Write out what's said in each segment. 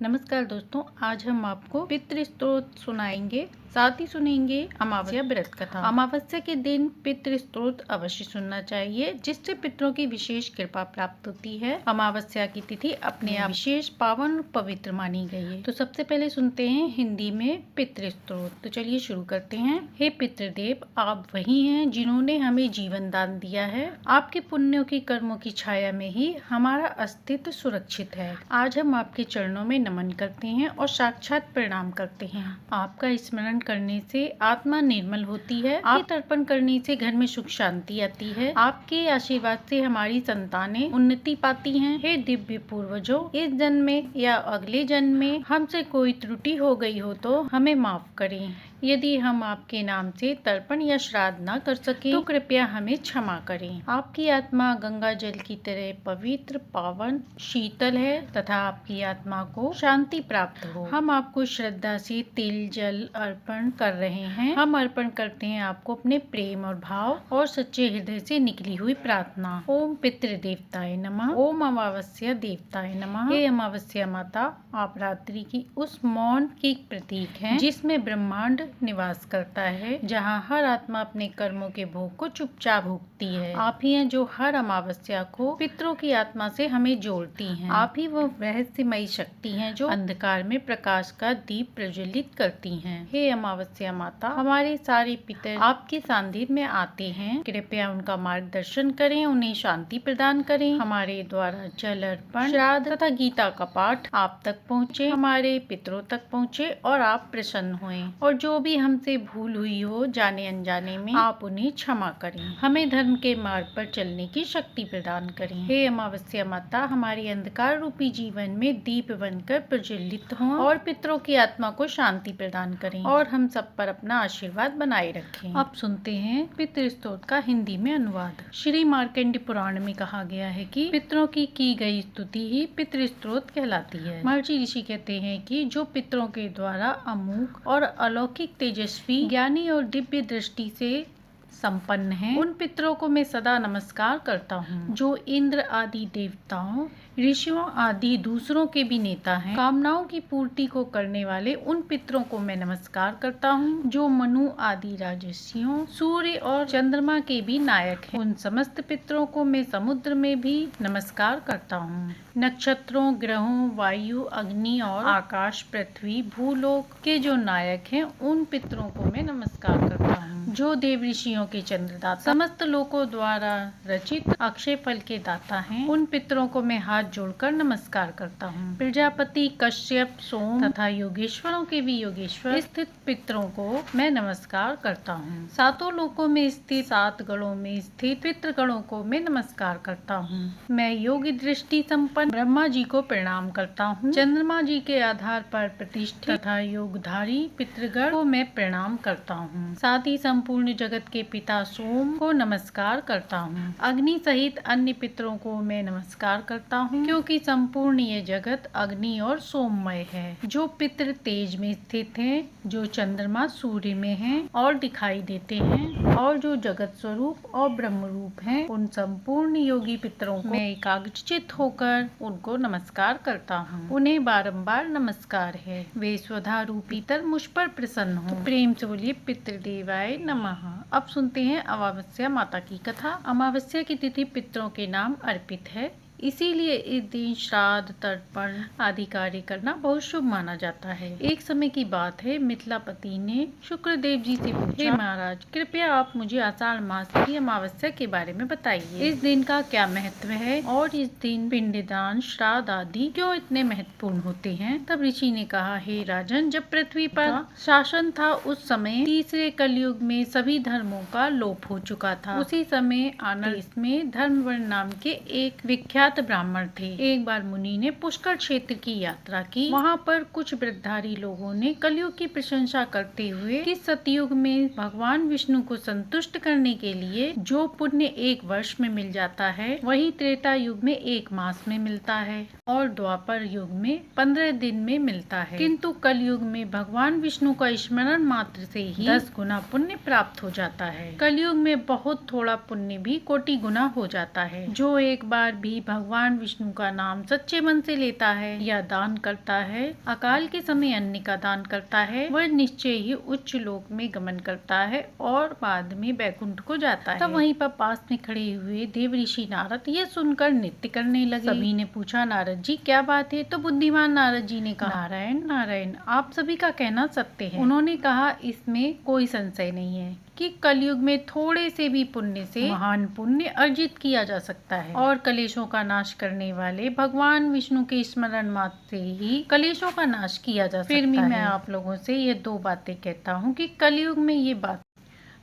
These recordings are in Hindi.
नमस्कार दोस्तों, आज हम आपको पितृ स्तोत्र सुनाएंगे, साथ ही सुनेंगे अमावस्या व्रत कथा। अमावस्या के दिन पितृ स्तोत्र अवश्य सुनना चाहिए, जिससे पितरों की विशेष कृपा प्राप्त होती है। अमावस्या की तिथि अपने आप विशेष पावन और पवित्र मानी गई है। तो सबसे पहले सुनते हैं हिंदी में पितृ स्तोत्र। तो चलिए शुरू करते हैं। हे पितृदेव, आप वही हैं जिन्होंने हमें जीवन दान दिया है। आपके पुण्यों की कर्मों की छाया में ही हमारा अस्तित्व सुरक्षित है। आज हम आपके चरणों में नमन करते हैं और साक्षात प्रणाम करते हैं। आपका स्मरण करने से आत्मा निर्मल होती है। आपके तर्पण करने से घर में सुख शांति आती है। आपके आशीर्वाद से हमारी संतानें उन्नति पाती हैं। हे दिव्य पूर्वजों, इस जन्म में या अगले जन्म में हमसे कोई त्रुटि हो गई हो तो हमें माफ करें। यदि हम आपके नाम से तर्पण या श्राद्ध न कर सके तो कृपया हमें क्षमा करें। आपकी आत्मा गंगा जल की तरह पवित्र, पावन, शीतल है तथा आपकी आत्मा को शांति प्राप्त हो। हम आपको श्रद्धा से तिल जल अर्पण कर रहे हैं। हम अर्पण करते हैं आपको अपने प्रेम और भाव और सच्चे हृदय से निकली हुई प्रार्थना। ओम पितृ देवताय नमः। ओम अमावस्या देवताय नमः। हे अमावस्या माता, आप रात्रि की उस मौन की प्रतीक हैं जिसमें ब्रह्मांड निवास करता है, जहाँ हर आत्मा अपने कर्मों के भोग को चुपचाप भोगती है। आप ही हैं जो हर अमावस्या को पितरों की आत्मा से हमें जोड़ती हैं। आप ही वो रहस्यमयी शक्ति हैं जो अंधकार में प्रकाश का दीप प्रज्वलित करती हैं। हे अमावस्या माता, हमारे सारे पितर आपके सानिध्य में आते हैं। कृपया उनका मार्गदर्शन करें, उन्हें शांति प्रदान करें। हमारे द्वारा जल अर्पण, श्राद्ध तथा गीता का पाठ आप तक पहुँचे, हमारे पितरों तक पहुँचे और आप प्रसन्न हुए। और जो भी हमसे भूल हुई हो जाने अनजाने में, आप उन्हें क्षमा करें। हमें धर्म के मार्ग पर चलने की शक्ति प्रदान करें। हे अमावस्या माता, हमारे अंधकार रूपी जीवन में दीप बनकर प्रज्वलित हों और पितरों की आत्मा को शांति प्रदान करें और हम सब पर अपना आशीर्वाद बनाए रखें। अब सुनते हैं पितृ स्तोत्र का हिंदी में अनुवाद। श्री मार्कंडेय पुराण में कहा गया है कि पितरों की गई स्तुति ही पितृ स्तोत्र कहलाती है। महर्षि ऋषि कहते हैं कि जो पितरों के द्वारा अमोघ और अलौकिक, तेजस्वी, ज्ञानी और दिव्य दृष्टि से संपन्न है, उन पितरों को मैं सदा नमस्कार करता हूँ। जो इंद्र आदि देवताओं, ऋषियों आदि दूसरों के भी नेता हैं, कामनाओं की पूर्ति को करने वाले उन पितरों को मैं नमस्कार करता हूँ। जो मनु आदि राजर्षियों, सूर्य और चंद्रमा के भी नायक हैं, उन समस्त पितरों को मैं समुद्र में भी नमस्कार करता हूँ। नक्षत्रों, ग्रहों, वायु, अग्नि और आकाश, पृथ्वी, भूलोक के जो नायक हैं, उन पितरों को मैं नमस्कार करता हूँ। जो देव ऋषियों के चंद्रदाता, समस्त लोकों द्वारा रचित अक्षय फल के दाता हैं, उन पितरों को मैं हाथ जोड़कर नमस्कार करता हूँ। प्रजापति, कश्यप, सोम तथा योगेश्वरों के भी योगेश्वर स्थित पितरों को मैं नमस्कार करता हूँ। सातों लोकों में स्थित, सात गणों में स्थित पितृगणों को मैं नमस्कार करता हूँ। मैं योगी दृष्टि संपन्न ब्रह्मा जी को प्रणाम करता हूँ। चंद्रमा जी के आधार पर प्रतिष्ठित तथा योगधारी पितृगण को मैं प्रणाम करता हूँ। साथ ही संपूर्ण जगत के पिता सोम को नमस्कार करता हूँ। अग्नि सहित अन्य पितरों को मैं नमस्कार करता हूँ, क्योंकि संपूर्ण ये जगत अग्नि और सोममय है। जो पितृ तेज में स्थित हैं, जो चंद्रमा सूर्य में हैं और दिखाई देते हैं, और जो जगत स्वरूप और ब्रह्म रूप हैं, उन संपूर्ण योगी पितरों को मैं एकाग्रचित्त होकर उनको नमस्कार करता हूँ। उन्हें बारंबार नमस्कार है। वे स्वधा रूपी पितर मुझ पर प्रसन्न हो। प्रेम से बोलिए पितृदेवाय नमः। अब सुनते हैं अमावस्या माता की कथा। अमावस्या की तिथि पितरों के नाम अर्पित है, इसीलिए इस दिन श्राद्ध, तर्पण आदि कार्य करना बहुत शुभ माना जाता है। एक समय की बात है, मिथिलापति ने शुक्रदेव जी से पूछा, हे महाराज, कृपया आप मुझे आषाढ़ मास की अमावस्या के बारे में बताइए। इस दिन का क्या महत्व है और इस दिन पिंडदान, श्राद्ध आदि क्यों इतने महत्वपूर्ण होते हैं? तब ऋषि ने कहा, हे राजन, जब पृथ्वी पर शासन था, उस समय तीसरे कलयुग में सभी धर्मों का लोप हो चुका था। उसी समय आनंद देश में धर्मवर्ण नाम के एक विख्यात ब्राह्मण थे। एक बार मुनि ने पुष्कर क्षेत्र की यात्रा की। वहाँ पर कुछ वृद्धारी लोगों ने कलयुग की प्रशंसा करते हुए कि सतयुग में भगवान विष्णु को संतुष्ट करने के लिए जो पुण्य एक वर्ष में मिल जाता है, वही त्रेता युग में 1 मास में मिलता है और द्वापर युग में 15 दिन में मिलता है। किंतु कलयुग में भगवान विष्णु का स्मरण मात्र से ही 10 गुना पुण्य प्राप्त हो जाता है। कलयुग में बहुत थोड़ा पुण्य भी कोटि गुना हो जाता है। जो एक बार भी भगवान विष्णु का नाम सच्चे मन से लेता है या दान करता है, अकाल के समय अन्न का दान करता है, वह निश्चय ही उच्च लोक में गमन करता है और बाद में वैकुंठ को जाता है। तब वहीं पर पास में खड़े हुए देव ऋषि नारद यह सुनकर नृत्य करने लगे। सभी ने पूछा, नारद जी क्या बात है? तो बुद्धिमान नारद जी ने कहा, नारायण नारायण, आप सभी का कहना सत्य है। उन्होंने कहा, इसमें कोई संशय नहीं है कि कलयुग में थोड़े से भी पुण्य से महान पुण्य अर्जित किया जा सकता है और कलेशों का नाश करने वाले भगवान विष्णु के स्मरण मात्र से ही कलेशों का नाश किया जा सकता है। फिर भी मैं आप लोगों से ये दो बातें कहता हूँ कि कलयुग में ये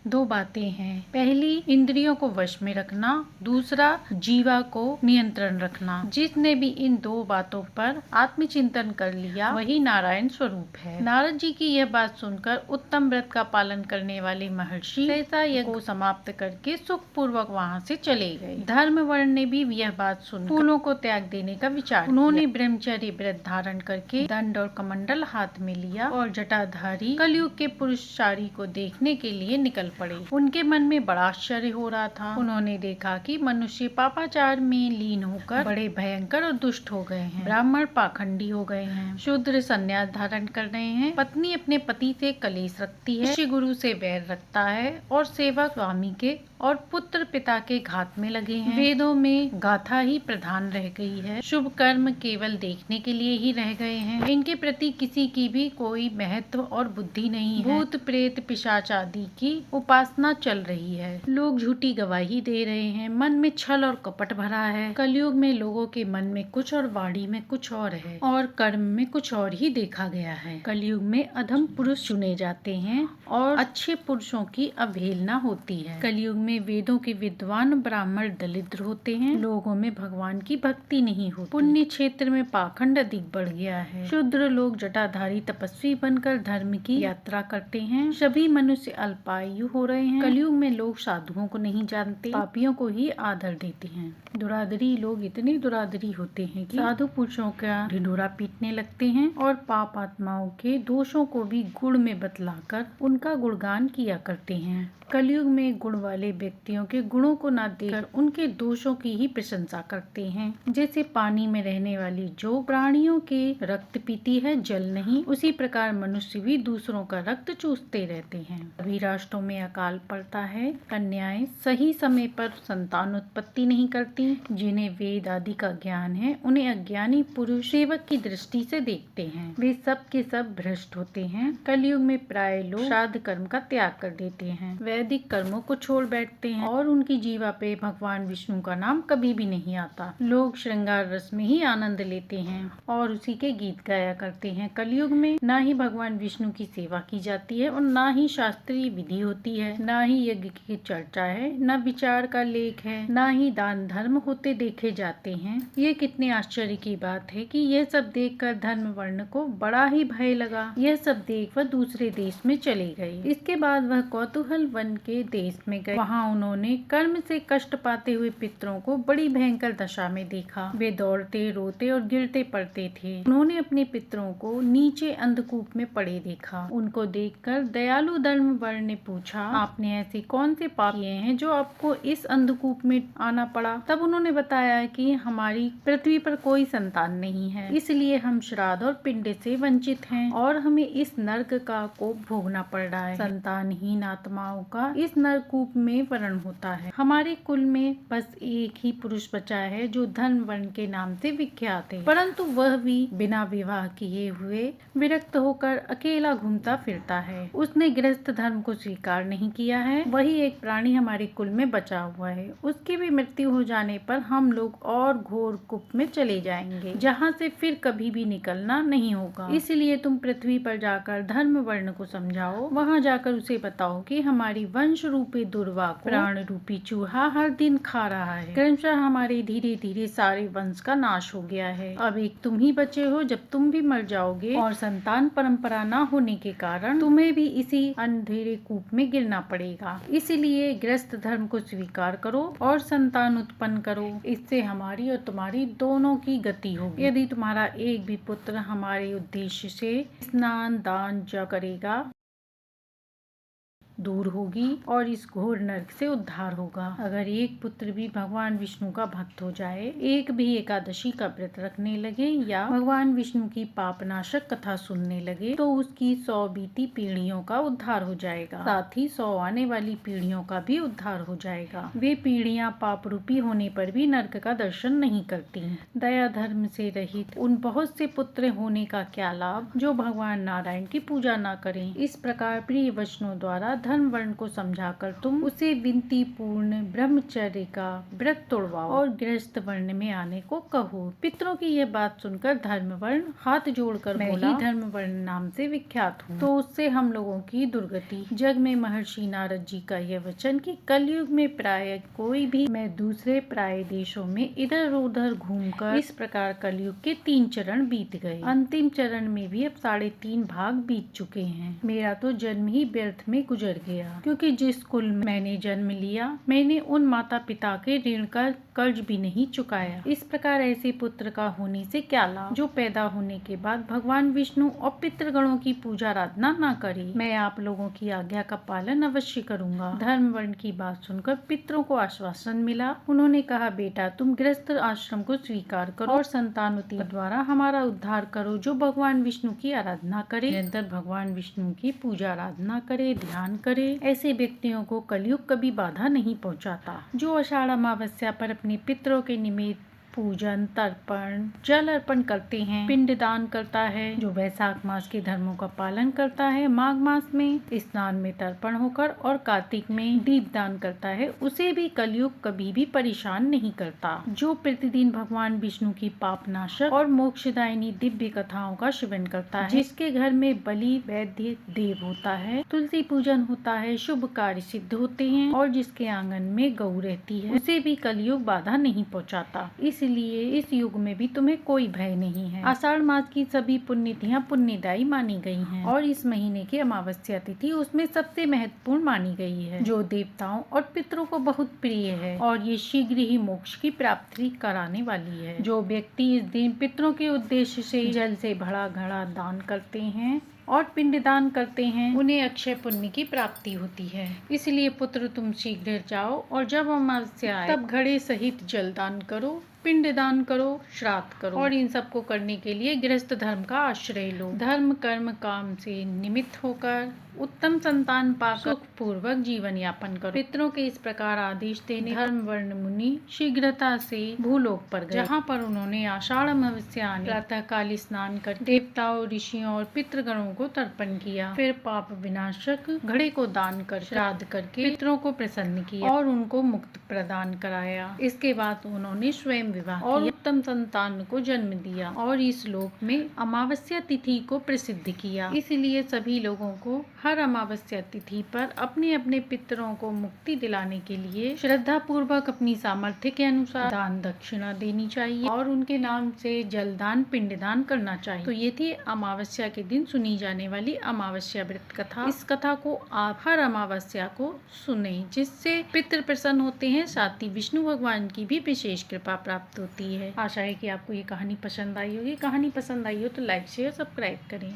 दो बातें हैं। पहली, इंद्रियों को वश में रखना, दूसरा जीवा को नियंत्रण रखना। जिसने भी इन दो बातों पर आत्मचिंतन कर लिया वही नारायण स्वरूप है। नारद जी की यह बात सुनकर उत्तम व्रत का पालन करने वाले महर्षि सहसा यज्ञ को समाप्त करके सुख पूर्वक वहाँ से चले गए। धर्म वर्ण ने भी यह बात सुन फूलों को त्याग देने का विचार। उन्होंने ब्रह्मचर्य व्रत धारण करके दंड और कमंडल हाथ में लिया और जटाधारी कलयुग के पुरुषारी को देखने के लिए निकल पड़े। उनके मन में बड़ा आश्चर्य हो रहा था। उन्होंने देखा कि मनुष्य पापाचार में लीन होकर बड़े भयंकर और दुष्ट हो गए हैं। ब्राह्मण पाखंडी हो गए हैं, शूद्र संन्यास धारण कर रहे हैं, पत्नी अपने पति से कलेश रखती है, शिष्य गुरु से बैर रखता है और सेवक स्वामी के और पुत्र पिता के घात में लगे हैं। वेदों में गाथा ही प्रधान रह गई है, शुभ कर्म केवल देखने के लिए ही रह गए हैं। इनके प्रति किसी की भी कोई महत्व और बुद्धि नहीं है। भूत प्रेत पिशाच आदि की उपासना चल रही है, लोग झूठी गवाही दे रहे हैं, मन में छल और कपट भरा है। कलयुग में लोगों के मन में कुछ और वाणी में कुछ और है और कर्म में कुछ और ही देखा गया है। कलयुग में अधम पुरुष चुने जाते हैं और अच्छे पुरुषों की अवहेलना होती है। कलयुग में वेदों के विद्वान ब्राह्मण दरिद्र होते हैं, लोगों में भगवान की भक्ति नहीं होती। पुण्य क्षेत्र में पाखंड अधिक बढ़ गया है। शूद्र लोग जटाधारी तपस्वी बनकर धर्म की यात्रा करते हैं। सभी मनुष्य अल्पायु हो रहे हैं। कलयुग में लोग साधुओं को नहीं जानते, पापियों को ही आदर देते हैं। दुरादरी लोग इतने दुरादरी होते हैं कि साधु पुरुषों का ढिंढोरा पीटने लगते हैं और पाप आत्माओं के दोषों को भी गुण में बतलाकर उनका गुणगान किया करते हैं। कलयुग में गुण वाले व्यक्तियों के गुणों को न देखकर उनके दोषों की ही प्रशंसा करते हैं। जैसे पानी में रहने वाली जो प्राणियों के रक्त पीती है, जल नहीं, उसी प्रकार मनुष्य भी दूसरों का रक्त चूसते रहते हैं। सभी राष्ट्रों में अकाल पड़ता है। कन्याएं सही समय पर संतान उत्पत्ति नहीं करती। जिन्हें वेद आदि का ज्ञान है, उन्हें अज्ञानी पुरुष सेवक की दृष्टि से देखते हैं। वे सब के सब भ्रष्ट होते हैं। कलयुग में प्राय लोग श्राद्ध कर्म का त्याग कर देते हैं, वैदिक कर्मों को छोड़ बैठते हैं और उनकी जीवा पे भगवान विष्णु का नाम कभी भी नहीं आता। लोग श्रृंगार रस में ही आनंद लेते हैं और उसी के गीत गाया करते हैं। कलयुग में न ही भगवान विष्णु की सेवा की जाती है और न ही शास्त्रीय विधि होती है, न ही यज्ञ की चर्चा है, न विचार का लेख है, न ही दान धर्म होते देखे जाते हैं। ये कितने आश्चर्य की बात है कि यह सब देखकर धर्म वर्ण को बड़ा ही भय लगा। यह सब देख वह दूसरे देश में चले गए। इसके बाद वह कौतूहल वन के देश में गए। वहाँ उन्होंने कर्म से कष्ट पाते हुए पितरों को बड़ी भयंकर दशा में देखा। वे दौड़ते, रोते और गिरते पड़ते थे। उन्होंने अपने पितरों को नीचे अंधकूप में पड़े देखा। उनको देखकर दयालु धर्म वर्ण ने पूछा, आपने ऐसे कौन से पाप किए हैं जो आपको इस अंधकूप में आना पड़ा? तब उन्होंने बताया कि हमारी पृथ्वी पर कोई संतान नहीं है, इसलिए हम श्राद्ध और पिंड से वंचित हैं और हमें इस नर्क का को भोगना पड़ रहा है। संतानहीन आत्माओं का इस नरकूप में वर्ण होता है। हमारे कुल में बस एक ही पुरुष बचा है जो धन वर्ण के नाम से विख्यात है, परंतु वह भी बिना विवाह किए हुए विरक्त होकर अकेला घूमता फिरता है। उसने गृहस्थ धर्म को स्वीकार नहीं किया है। वही एक प्राणी हमारे कुल में बचा हुआ है। उसकी भी मृत्यु हो जाने पर हम लोग और घोर कूप में चले जाएंगे, जहाँ से फिर कभी भी निकलना नहीं होगा। इसलिए तुम पृथ्वी पर जाकर धर्म वर्ण को समझाओ। वहाँ जाकर उसे बताओ कि हमारी वंश रूपी दुर्वा को प्राण रूपी चूहा हर दिन खा रहा है। क्रमशः हमारे धीरे धीरे सारे वंश का नाश हो गया है। अब एक तुम ही बचे हो। जब तुम भी मर जाओगे और संतान परंपरा न होने के कारण तुम्हें भी इसी अंधेरे कूप में गिरना पड़ेगा। इसलिए गृहस्थ धर्म को स्वीकार करो और संतान उत्पन्न करो। इससे हमारी और तुम्हारी दोनों की गति होगी। यदि तुम्हारा एक भी पुत्र हमारे उद्देश्य से स्नान दान जप करेगा, दूर होगी और इस घोर नरक से उद्धार होगा। अगर एक पुत्र भी भगवान विष्णु का भक्त हो जाए, एक भी एकादशी का व्रत रखने लगे या भगवान विष्णु की पापनाशक कथा सुनने लगे तो उसकी 100 बीती पीढ़ियों का उद्धार हो जाएगा, साथ ही 100 आने वाली पीढ़ियों का भी उद्धार हो जाएगा। वे पीढ़ियां पाप रूपी होने पर भी नरक का दर्शन नहीं करती। दया धर्म से रहित उन बहुत से पुत्र होने का क्या लाभ जो भगवान नारायण की पूजा न करें। इस प्रकार प्रिय वचनों द्वारा धर्म वर्ण को समझाकर तुम उसे विनती पूर्ण ब्रह्मचर्य का व्रत तोड़वाओ और गृहस्थ वर्ण में आने को कहो। पितरों की यह बात सुनकर धर्म वर्ण हाथ जोड़कर बोला, धर्म वर्ण नाम से विख्यात हूँ। तो उससे हम लोगों की दुर्गति। जग में महर्षि नारद जी का यह वचन कि कलयुग में प्राय कोई भी मैं दूसरे प्राय देशों में इधर उधर घूमकर इस प्रकार कलयुग के 3 चरण बीत गए। अंतिम चरण में भी अब 3.5 भाग बीत चुके हैं। मेरा तो जन्म ही व्यर्थ में गुजर गया, क्योंकि जिस कुल में मैंने जन्म लिया मैंने उन माता पिता के ऋण का कर्ज भी नहीं चुकाया। इस प्रकार ऐसे पुत्र का होने से क्या लाभ जो पैदा होने के बाद भगवान विष्णु और पितृगणों की पूजा आराधना न करे। मैं आप लोगों की आज्ञा का पालन अवश्य करूंगा। धर्म वर्ण की बात सुनकर पितरों को आश्वासन मिला। उन्होंने कहा, बेटा तुम गृहस्थ आश्रम को स्वीकार करो और संतानोत्पत्ति द्वारा हमारा उद्धार करो। जो भगवान विष्णु की आराधना करे, निरंतर भगवान विष्णु की पूजा आराधना करे, ध्यान करे, ऐसे व्यक्तियों को कलयुग कभी बाधा नहीं पहुंचाता। जो आषाढ़ अमावस्या पर अपने पितरों के निमित्त पूजन, तर्पण, जल अर्पण करते हैं, पिंड दान करता है, जो वैशाख मास के धर्मों का पालन करता है, माघ मास में स्नान में तर्पण होकर और कार्तिक में दीप दान करता है, उसे भी कलयुग कभी भी परेशान नहीं करता। जो प्रतिदिन भगवान विष्णु की पापनाशक और मोक्षदायिनी दिव्य कथाओं का श्रवण करता है, जिसके घर में बलि वैद्य देव होता है, तुलसी पूजन होता है, शुभ कार्य सिद्ध होते हैं और जिसके आंगन में गौ रहती है, उसे भी कलयुग बाधा नहीं पहुँचाता। इसलिए इस युग में भी तुम्हें कोई भय नहीं है। आषाढ़ मास की सभी पुण्यतिथियां पुण्यदायी मानी गई हैं और इस महीने की अमावस्या तिथि उसमें सबसे महत्वपूर्ण मानी गई है, जो देवताओं और पितरों को बहुत प्रिय है और ये शीघ्र ही मोक्ष की प्राप्ति कराने वाली है। जो व्यक्ति इस दिन पितरों के उद्देश्य से जल से भरा घड़ा दान करते हैं और पिंडदान करते हैं, उन्हें अक्षय पुण्य की प्राप्ति होती है। इसलिए पुत्र तुम शीघ्र जाओ और जब अमावस्या आए तब घड़े सहित जल दान करो, पिंडदान करो, श्राद्ध करो और इन सब को करने के लिए गृहस्थ धर्म का आश्रय लो। धर्म कर्म काम से निमित्त होकर उत्तम संतान पाकर सुख पूर्वक जीवन यापन करो। पितरों के इस प्रकार आदेश देने धर्म वर्ण मुनि शीघ्रता से भूलोक पर गए, जहाँ पर उन्होंने आषाढ़ अमावस्या प्रातः काल स्नान कर देवताओं, ऋषियों और पितृगणों को तर्पण किया। फिर पाप विनाशक घड़े को दान कर श्राद्ध करके पितरों को प्रसन्न किया और उनको मुक्त प्रदान कराया। इसके बाद उन्होंने स्वयं विवाह और उत्तम संतान को जन्म दिया और इस लोक में अमावस्या तिथि को प्रसिद्ध किया। इसलिए सभी लोगों को हर अमावस्या तिथि पर अपने अपने पितरों को मुक्ति दिलाने के लिए श्रद्धा पूर्वक अपनी सामर्थ्य के अनुसार दान दक्षिणा देनी चाहिए और उनके नाम से जलदान पिंडदान करना चाहिए। तो ये थी अमावस्या के दिन सुनी जाने वाली अमावस्या व्रत कथा। इस कथा को आप हर अमावस्या को सुने, जिससे पितृ प्रसन्न होते हैं, साथ ही विष्णु भगवान की भी विशेष कृपा प्राप्त होती है। आशा है कि आपको ये कहानी पसंद आई होगी। कहानी पसंद आई हो तो लाइक शेयर सब्सक्राइब करें।